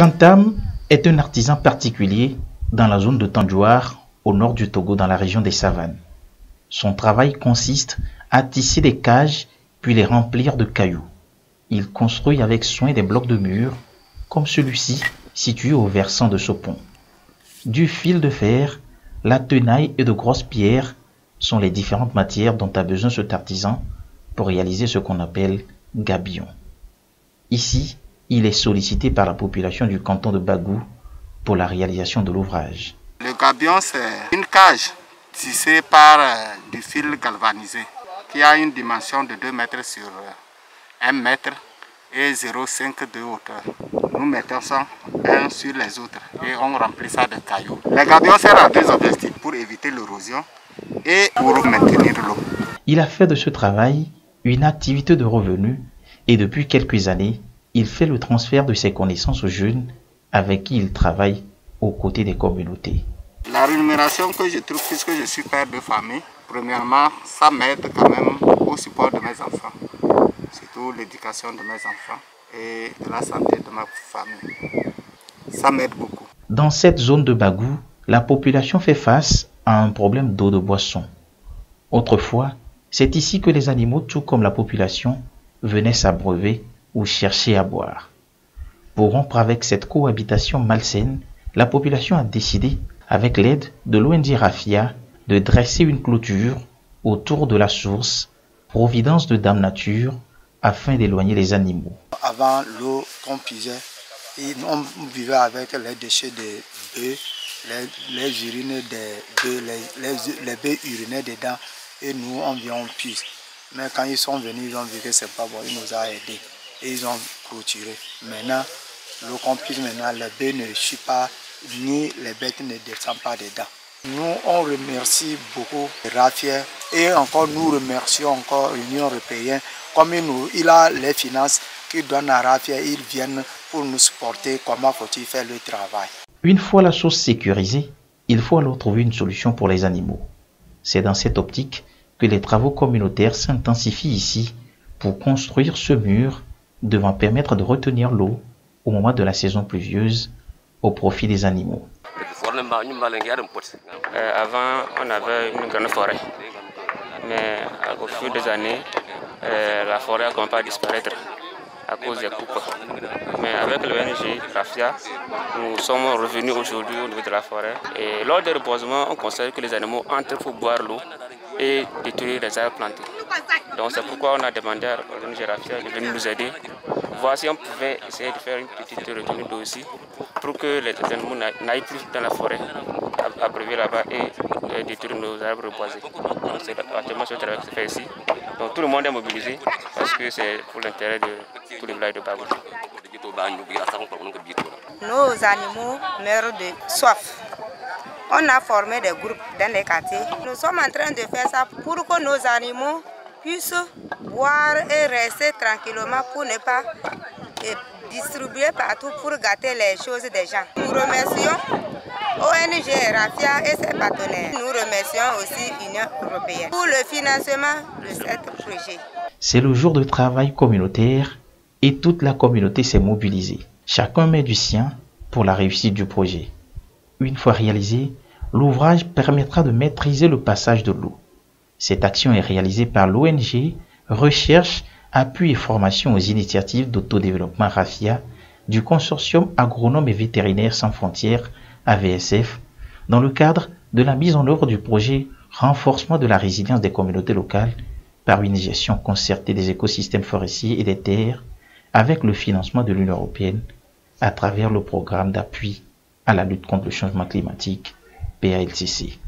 Kantam est un artisan particulier dans la zone de Tandjouar, au nord du Togo, dans la région des savanes. Son travail consiste à tisser des cages puis les remplir de cailloux. Il construit avec soin des blocs de mur, comme celui-ci situé au versant de ce pont. Du fil de fer, la tenaille et de grosses pierres sont les différentes matières dont a besoin cet artisan pour réaliser ce qu'on appelle gabion. Ici, il est sollicité par la population du canton de Bagou pour la réalisation de l'ouvrage. Le gabion, c'est une cage tissée par du fil galvanisé qui a une dimension de 2 mètres sur 1 mètre et 0,5 de hauteur. Nous mettons ça un sur les autres et on remplit ça de cailloux. Le gabion sert à deux objectifs: pour éviter l'érosion et pour maintenir l'eau. Il a fait de ce travail une activité de revenu et depuis quelques années, il fait le transfert de ses connaissances aux jeunes avec qui il travaille aux côtés des communautés. La rémunération que je trouve, puisque je suis père de famille, premièrement, ça m'aide quand même au support de mes enfants, surtout l'éducation de mes enfants et de la santé de ma famille. Ça m'aide beaucoup. Dans cette zone de Bagou, la population fait face à un problème d'eau de boisson. Autrefois, c'est ici que les animaux, tout comme la population, venaient s'abreuver ou chercher à boire. Pour rompre avec cette cohabitation malsaine, la population a décidé, avec l'aide de l'ONG Rafia, de dresser une clôture autour de la source, providence de Dame Nature, afin d'éloigner les animaux. Avant, l'eau qu'on puisait, on vivait avec les déchets des bœufs, les urines des bœufs, les bœufs urinaient dedans, et nous, on vient, on puise. Mais quand ils sont venus, ils ont vu que c'est pas bon, ils nous ont aidés et ils ont clôturé. Maintenant, l'eau qu'on puise maintenant, les bœufs ne chutent pas, ni les bêtes ne descendent pas dedans. Nous, on remercie beaucoup Rafia et encore nous remercions encore l'Union européenne. Comme il a les finances qui donnent à Rafia, ils viennent pour nous supporter. Comment faut-il faire le travail? Une fois la source sécurisée, il faut alors trouver une solution pour les animaux. C'est dans cette optique que les travaux communautaires s'intensifient ici pour construire ce mur devant permettre de retenir l'eau au moment de la saison pluvieuse au profit des animaux. Avant, on avait une grande forêt, mais au fil des années, la forêt a commencé à disparaître à cause des coupes. Mais avec l'ONG Rafia, nous sommes revenus aujourd'hui au niveau de la forêt. Et lors des reposements, on constate que les animaux entrent pour boire l'eau et détruire les arbres plantés. Donc c'est pourquoi on a demandé à l'ONG Rafia de venir nous aider, voir si on pouvait essayer de faire une petite retenue d'eau aussi, pour que les animaux n'aillent plus dans la forêt, abreuver là-bas et détruire nos arbres reboisés. Donc c'est actuellement ce travail qui se fait ici. Donc tout le monde est mobilisé parce que c'est pour l'intérêt de tous les villages de Bagou. Nos animaux meurent de soif. On a formé des groupes dans les quartiers. Nous sommes en train de faire ça pour que nos animaux puissent boire et rester tranquillement pour ne pas distribuer partout pour gâter les choses des gens. Nous remercions ONG Rafia et ses partenaires. Nous remercions aussi l'Union européenne pour le financement de ce projet. C'est le jour de travail communautaire et toute la communauté s'est mobilisée. Chacun met du sien pour la réussite du projet. Une fois réalisé, l'ouvrage permettra de maîtriser le passage de l'eau. Cette action est réalisée par l'ONG Recherche, Appui et Formation aux initiatives d'autodéveloppement Rafia du consortium Agronomes et Vétérinaires sans frontières AVSF dans le cadre de la mise en œuvre du projet Renforcement de la résilience des communautés locales par une gestion concertée des écosystèmes forestiers et des terres avec le financement de l'Union européenne à travers le programme d'appui à la lutte contre le changement climatique PALCC.